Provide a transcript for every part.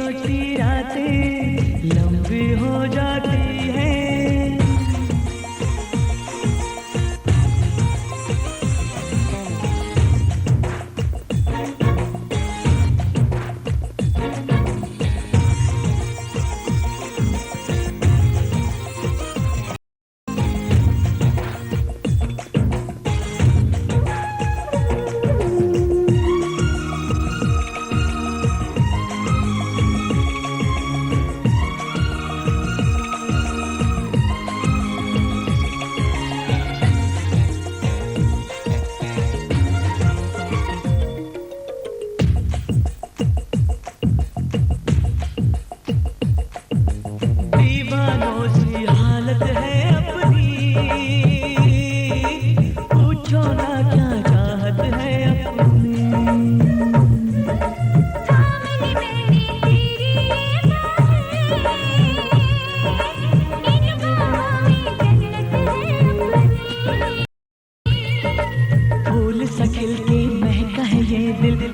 छोटी रातें लंबी हो जाती हैं।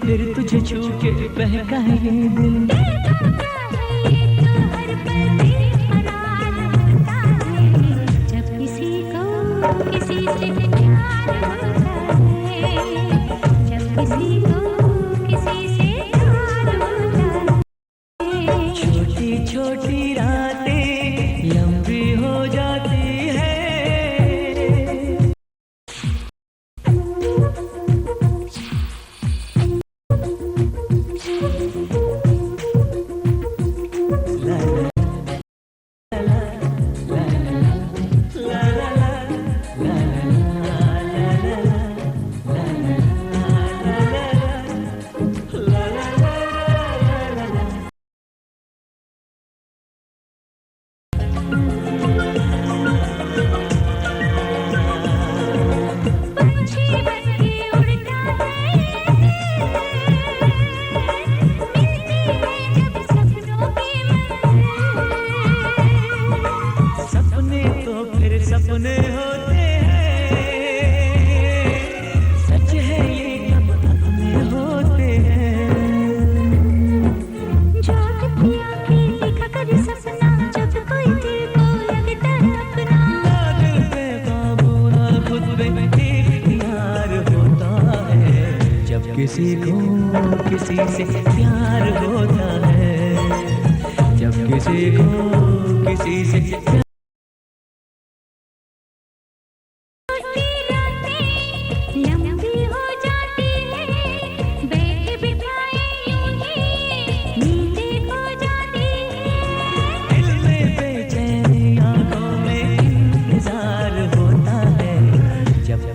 फिर तुझे छू के बहका है ये दिल। जब किसी को किसी से प्यार होता है, जब किसी को किसी से प्यार होता है, छोटी छोटी रातें लंबी हो जाती है। सपने होते हैं, सच है ये कब अपने होते हैं। जागती आंखें देखा कर सपना, जब कोई दिल को लगता है अपना। दिल पे काबू ना खुद पे इख्तियार होता है, जब किसी को किसी से प्यार होता है, जब किसी को किसी से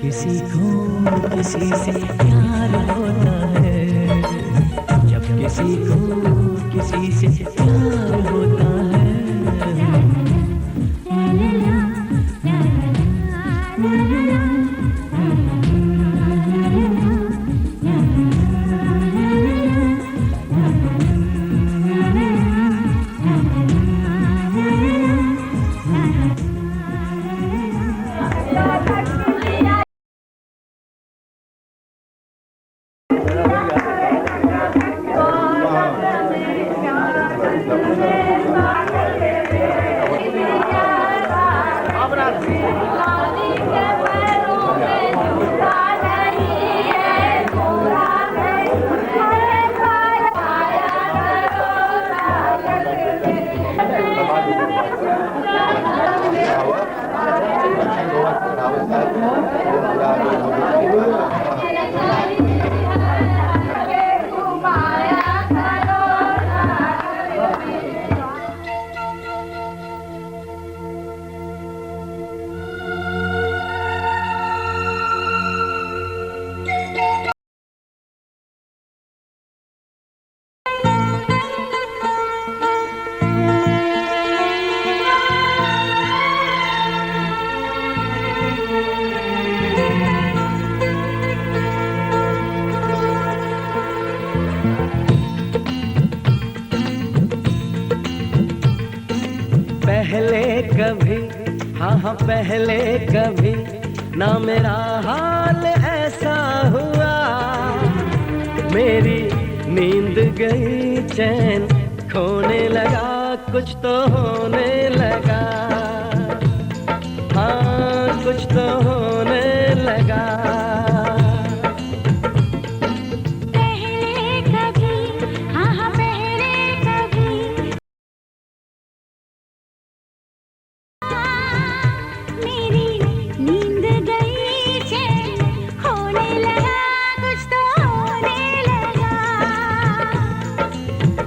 किसी को किसी से प्यार होता है, जब किसी को किसी से प्यार होता है। पहले कभी, हाँ पहले कभी ना मेरा हाल ऐसा हुआ। मेरी नींद गई, चैन खोने लगा, कुछ तो होने लगा, हाँ कुछ तो होने लगा। पहले कभी, हाँ हाँ पहले कभी मेरी नींद गई चैन होने लगा, कुछ तो होने लगा,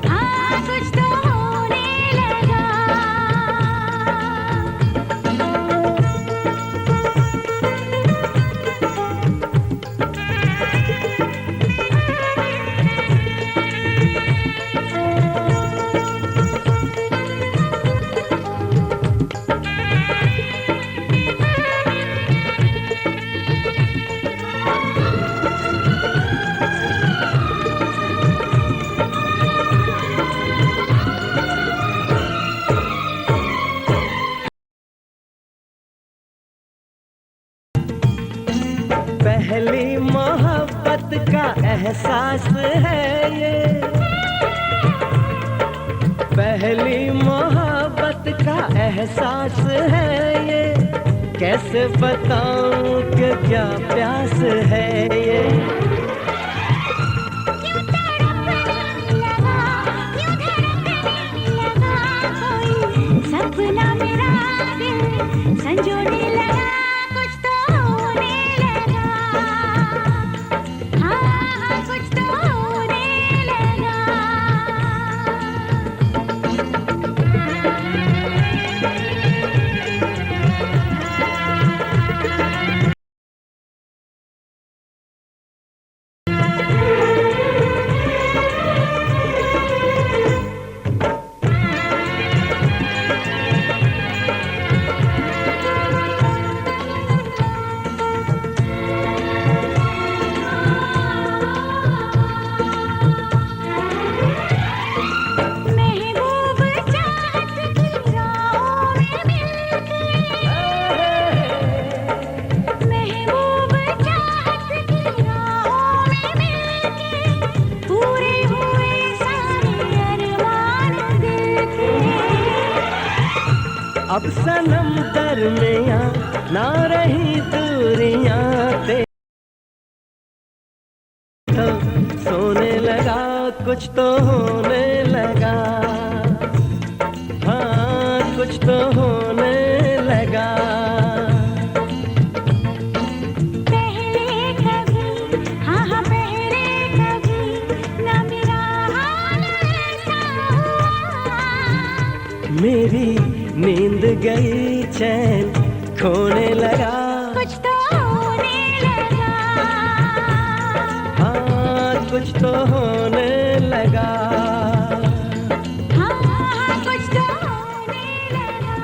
हाँ कुछ तो होने लगा। पहली मोहब्बत का एहसास है ये, पहली मोहब्बत का एहसास है ये, कैसे बताऊं कि क्या प्यास है ये। क्यों तड़पने लगा, क्यों धड़कने लगा, कोई सपना मेरा दिल संजोने लगा, कुछ तो होने लगा, हाँ हाँ कुछ तो होने लगा। महबूब चाहत की राहों में मिलके, महबूब चाहत की राहों में मिलके, पूरे हुए सारे अरमान दिल के। अब सनम दरमियां ना रही दूरियां, तो सोने लगा, कुछ तो होने लगा, हाँ कुछ तो होने लगा। पहले कभी, हाँ हाँ पहले कभी ना मेरा हाल ऐसा हुआ, मेरी नींद गई चैन खोने लगा, कुछ तो होने लगा, हाँ कुछ तो होने लगा। हाँ हाँ कुछ तो होने लगा।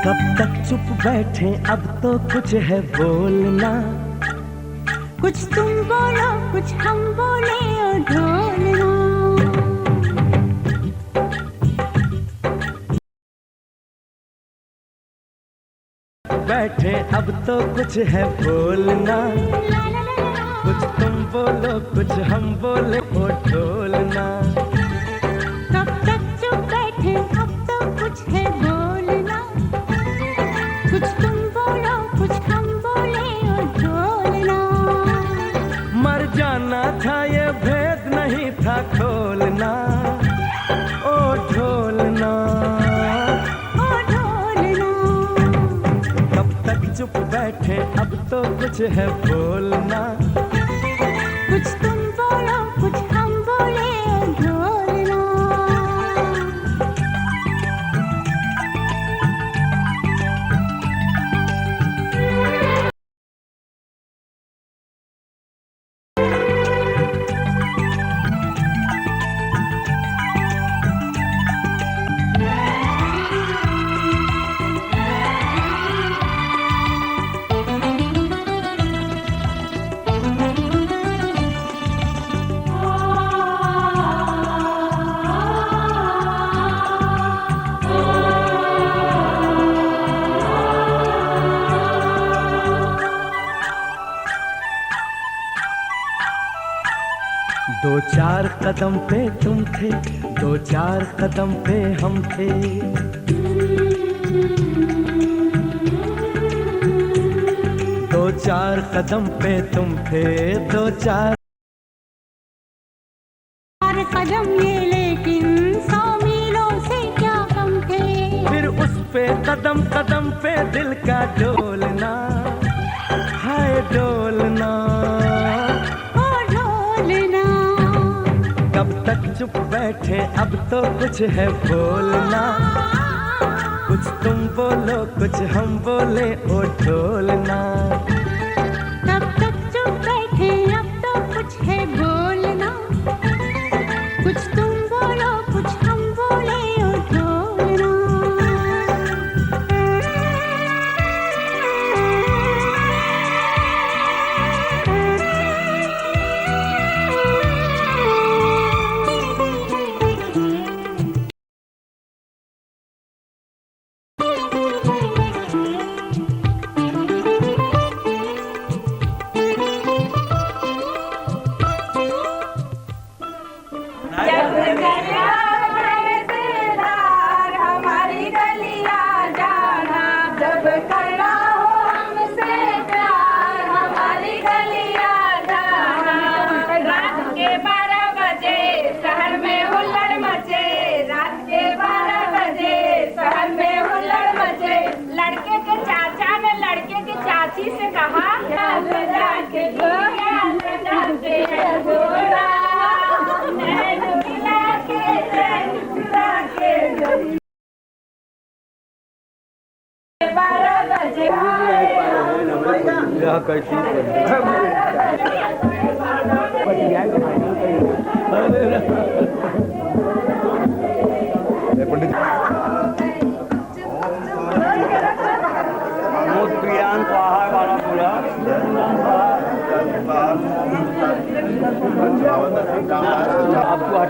कब तक चुप बैठे, अब तो कुछ है बोलना, कुछ तुम बोलो, कुछ हम बोले और ढोलना। बैठे अब तो कुछ है बोलना, ला ला ला ला। कुछ तुम बोलो, कुछ हम बोले ओ ढोलना। कब तक चुप बैठे, अब तो कुछ है बोलना, कुछ तुम बोलो, कुछ हम बोले और ढोलना। मर जाना था ये भेद नहीं था खोलना, ओ ढोलना। ओ ढोलना। कब तक चुप बैठे, अब तो कुछ है बोलना, कुछ तुम बोलो, कुछ हम बोले और ढोलना। चार कदम पे तुम थे, दो चार कदम पे हम थे। दो चार कदम पे तुम थे, दो चार कदम ये, लेकिन 100 मीलों से क्या कम थे। फिर उस पे कदम कदम पे दिल का डोलना, हाय डोलना, ओ ढोलना। कब तक चुप बैठे, अब तो कुछ है बोलना। कुछ तुम बोलो, कुछ हम बोले, ओ ढोलना। कब तक चुप बैठे, अब तो कुछ है बोलना। कुछ तुम बोलो, कुछ हम बोले, ओ ढोलना। आपको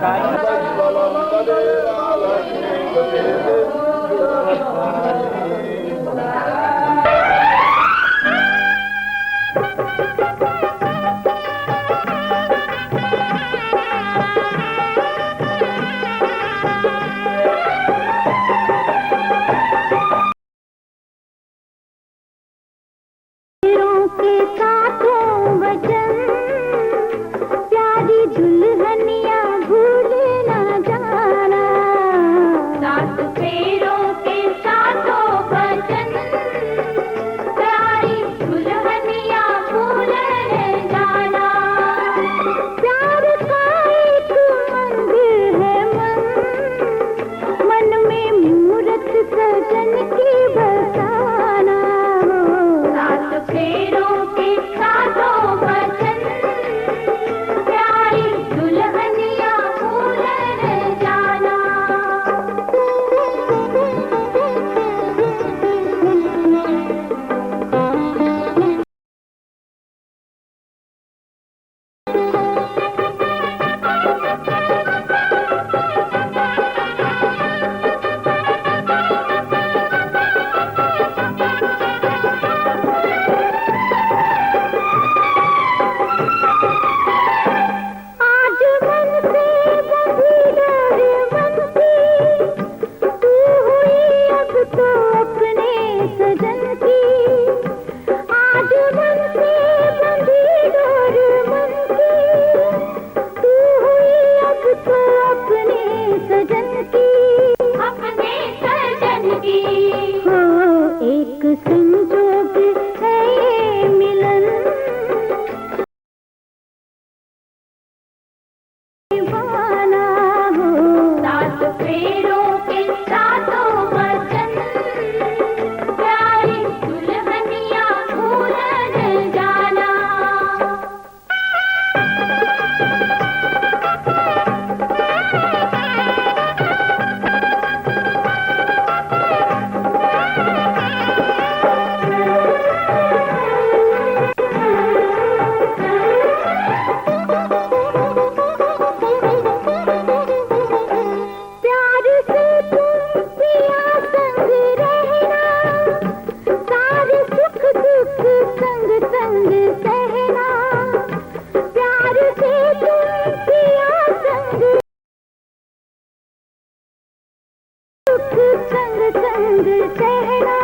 संग संग चहना,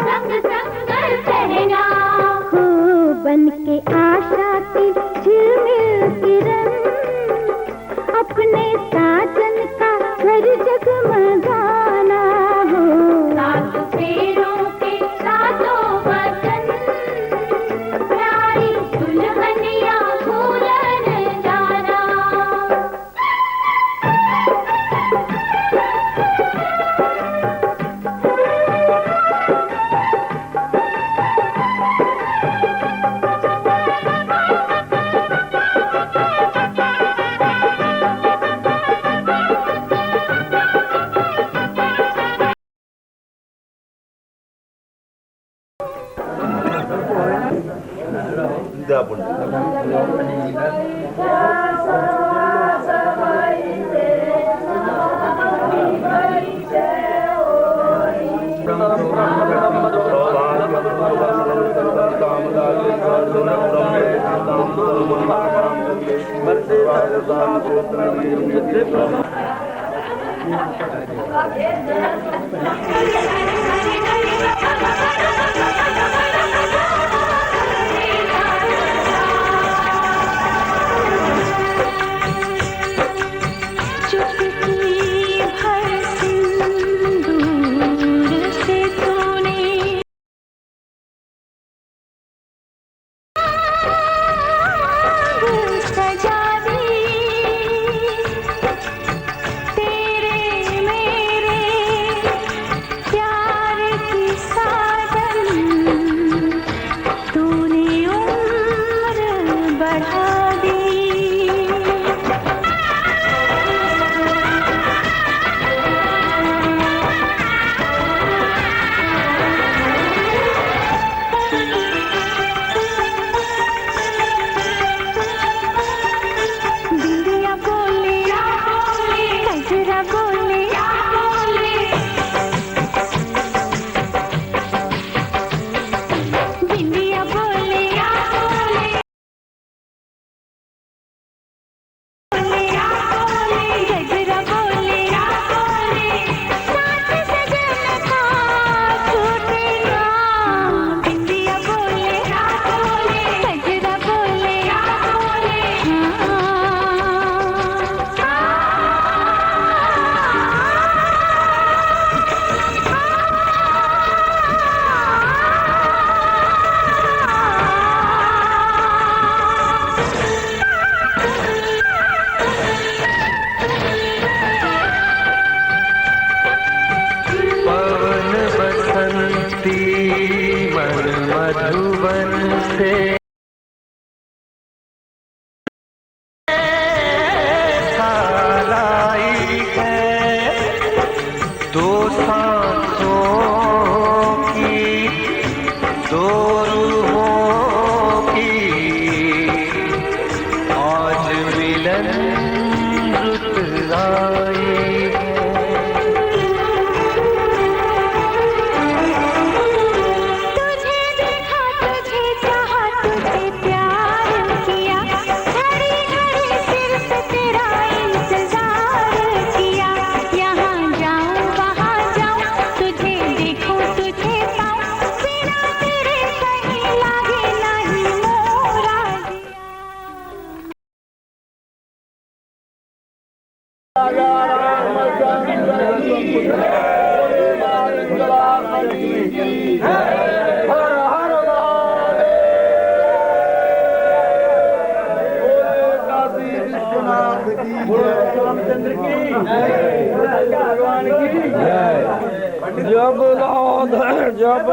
संग संग चहना हो बन के आशा की झिलमिल किरण, अपने साजन का घर जगमगाना हो। सात फेरों के सातों वचन, प्यारी दुल्हनिया भूलन जाना। जब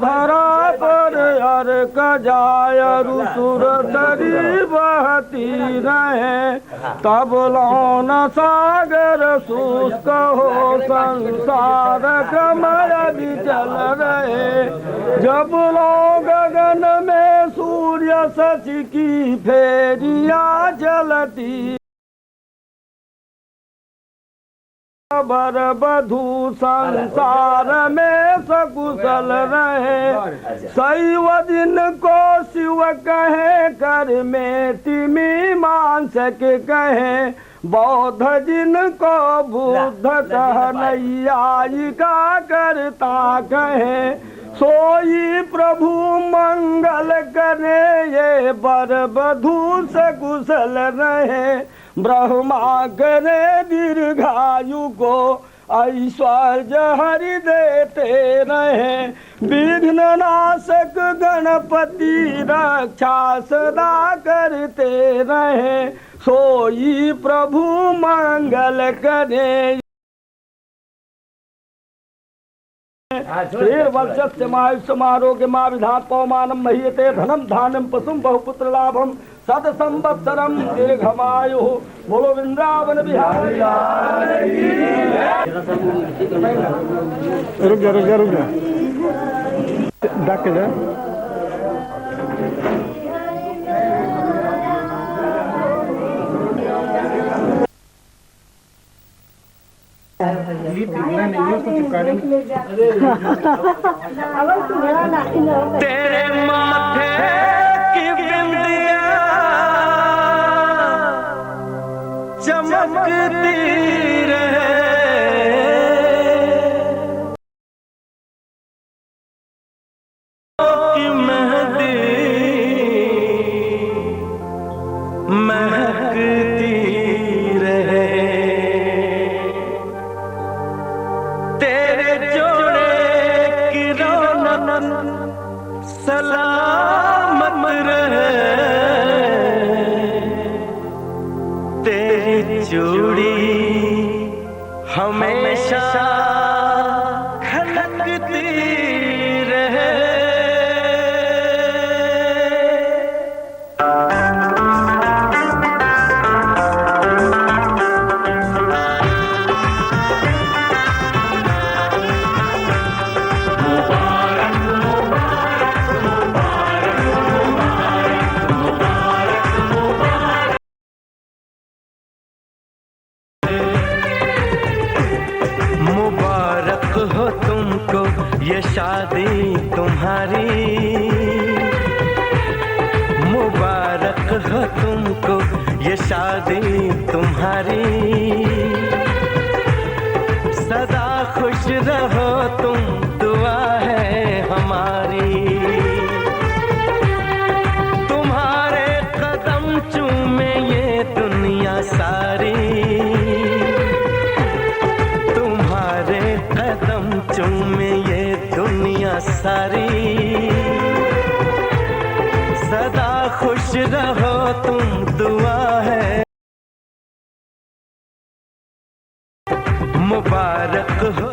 धरा पर अर्क जाय रुसुर तरी बहती रहे, तब लौन सागर शुष्क हो संसार क्रमय चल रहे। जब लो गगन में सूर्य सच की फेरिया चलती, बर बधू संसार में सकुशल रहे। शैव दिन को शिव कहे, कर में तिमी मांस के कहे, बौद्ध जिनको बुद्ध कहनैया करता कहे, सोई प्रभु मंगल करे, ये बर बधू सकुशल रहे। ब्रह्मा करे दीर्घायु को, ऐश्वर्य हरि देते रहे। विघ्न नाशक गणपति रक्षा सदा करते रहे, सोई प्रभु मंगल करे। श्रीर्वर्षस्य मायुष्यमारोग्य मा विधात पवमानं महीयते, धनम धान्यम पशुम बहुपुत्र लाभम सद संवत्सरम दीर्घमायु। बोलो वृंदावन बिहारी। रुक जा डक जा। तेरे माथे की बिंदिया चमकती रहे, की मेहंदी महकती रहे। तेरे जोड़े की रौनक सलामत रहे, तेरी चूड़ी हमेशा खनकती रहे। मुबारक हो तुमको ये शादी तुम्हारी, मुबारक हो तुमको ये शादी तुम्हारी। सदा खुश रहो तुम, दुआ है हमारी। तुम्हारे कदम चूमे ये दुनिया सारी, कदम चूमे ये दुनिया सारी। सदा खुश रहो तुम, दुआ है मुबारक हो।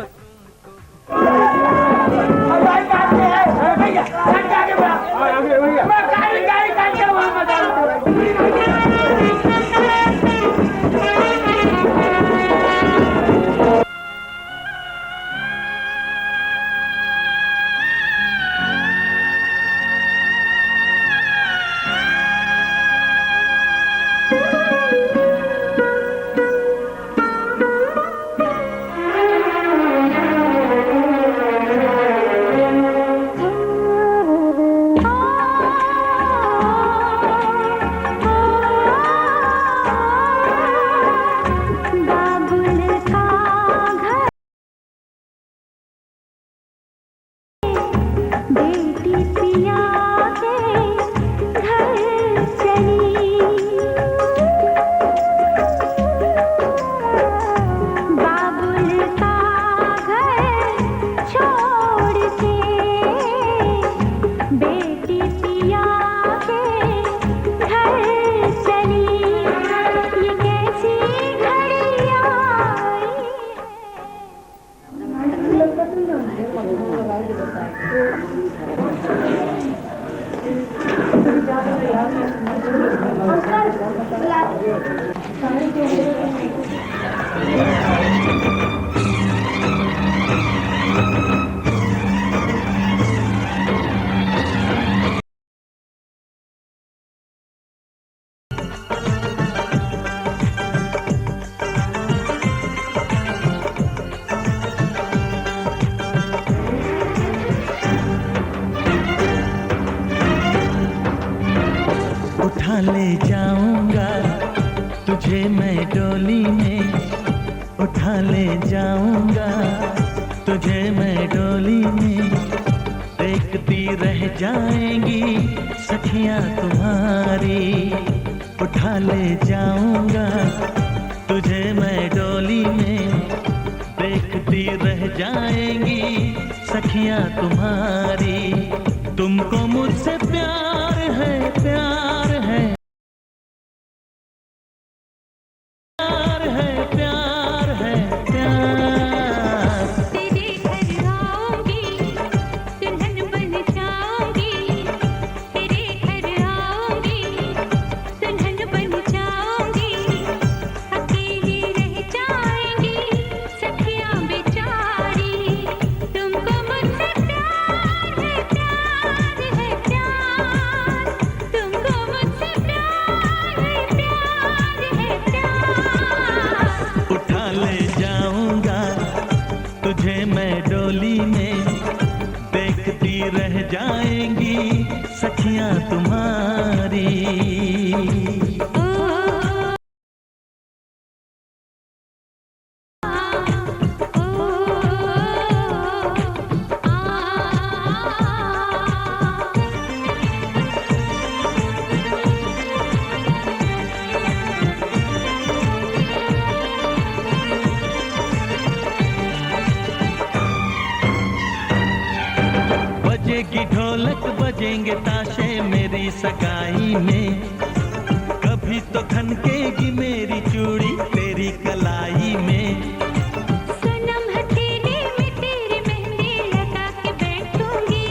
उठा ले जाऊंगा तुझे मैं डोली उठा ले जाऊंगा तुझे मैं डोली में, देखती रह जाएंगी सखियां तुम्हारी। उठा ले जाऊंगा तुझे मैं डोली में, देखती रह जाएंगी सखियां तुम्हारी। तुमको मुझसे प्यार है, प्यार है, प्यार है, प्यार है, प्यार। तेरे घर आऊंगी दुल्हन बन जाऊंगी, तेरे घर आऊंगी दुल्हन बन जाऊंगी। अकेली रह जाएंगी सखियां बेचारी। तुमको मुझसे प्यार है, प्यार है, प्यार। तुमको मुझसे प्यार है, प्यार है, प्यार। उठा ले जाऊंगा तुझे मैं डोली में, देखती रह जाएंगी सखियां तुम्हारी। बजेगी ढोलक बजेंगे ताशे मेरी सगाई में, कभी तो खनकेगी मेरी चूड़ी तेरी कलाई में। सनम हथेली में तेरी मेहंदी लगा के बैठूंगी,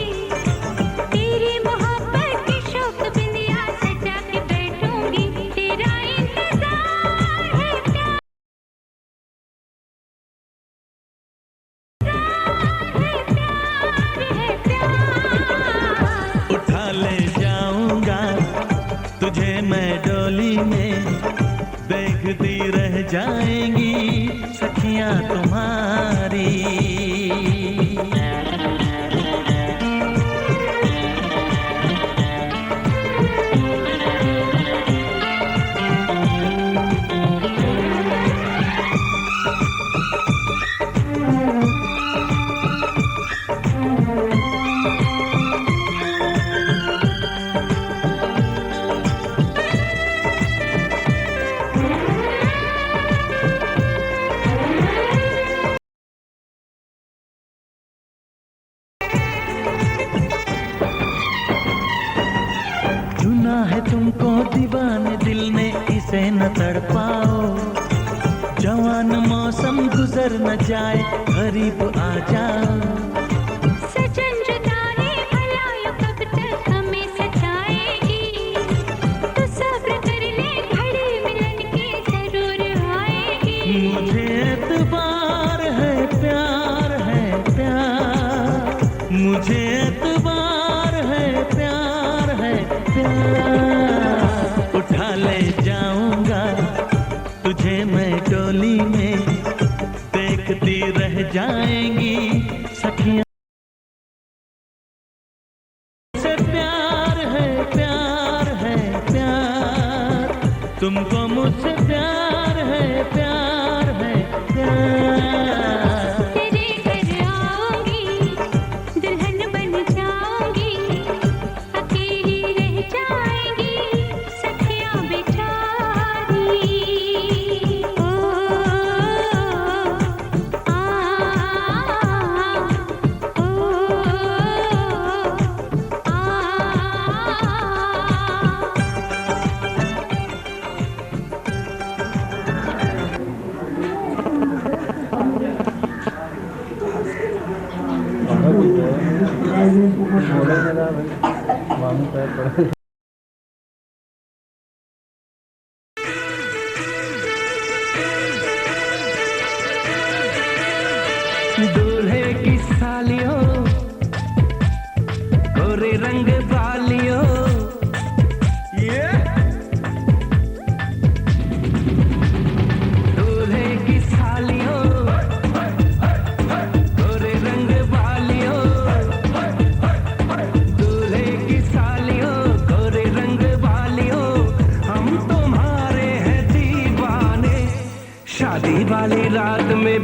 तेरी मोहब्बत की शौक बिंदिया सजा के बैठूंगी। तेरा इंतजार है, प्यार है, प्यार है, प्यार। उठा ले जाऊंगा तुझे मैं डोली में, देखती रह जाएंगी सखियां तुम्हारी। चुना है तुमको दीवाने दिल ने, इसे न तड़पाओ। जवान मौसम गुजर न जाए, करीब आ जाओ। सजन जुदाई भला यूं कब तक हमें सताएगी। तू सब्र कर ले, घड़ी मिलन की जरूर आएगी। मुझे एतबार है, प्यार है, प्यार। मुझे एतबार है, प्यार है, प्यार। उठा ले जाऊंगा तुझे मैं डोली में, देखती रह जाएंगी सखियां। से प्यार है, प्यार है, प्यार। तुमको मुझसे प्यार है, प्यार है, प्यार। तेरे घर आऊंगी दुल्हन बन जाऊंगी, अकेली रह जाएंगी सखियां बेचारी। ओ दूल्हे की सालियों, गोरे रंग वालियों, दूल्हे की सालियों, गोरे रंग वालियों, दूल्हे की सालियों, गोरे रंग वालियों, हम तुम्हारे हैं दीवाने। शादी वाली रात में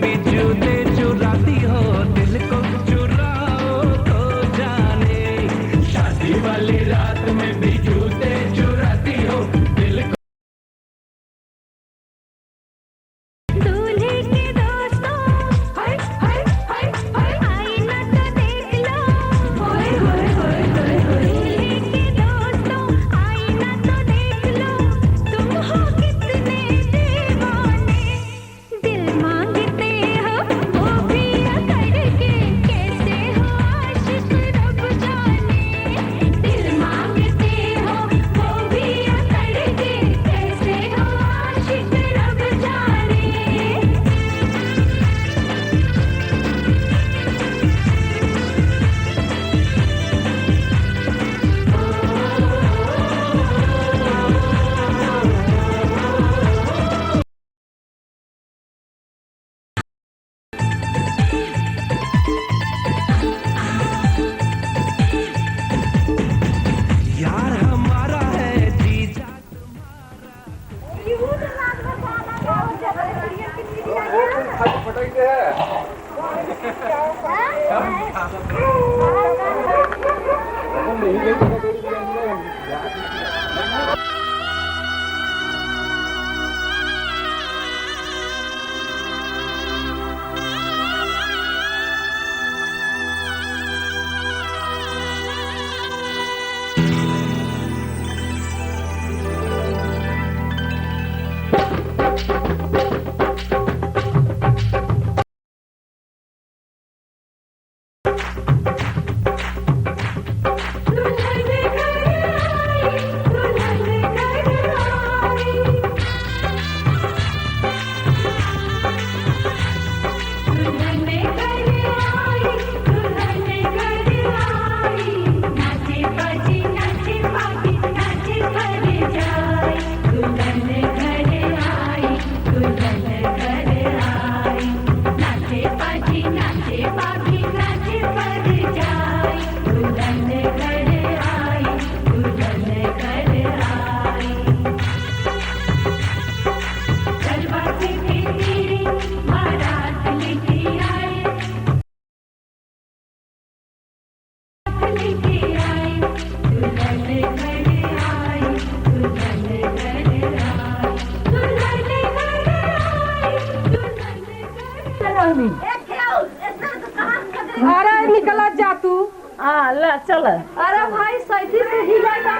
अरे निकला जा तू। हाँ ला चल। अरे भाई सही से ही जाएगा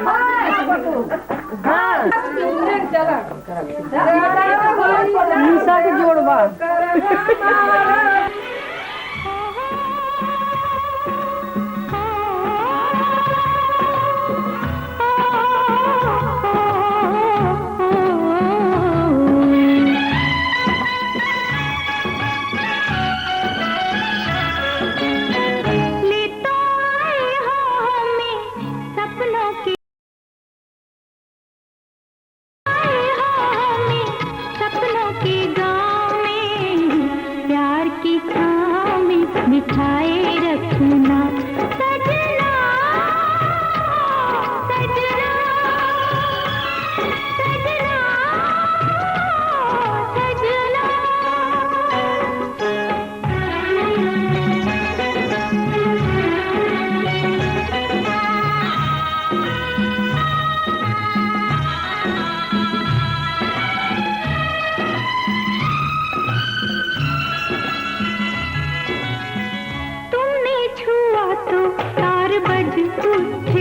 हाँ चला निशा के जोड़वा मिठाई रखना सजना सजना सजना तुमने छुआ तो तार बज उठे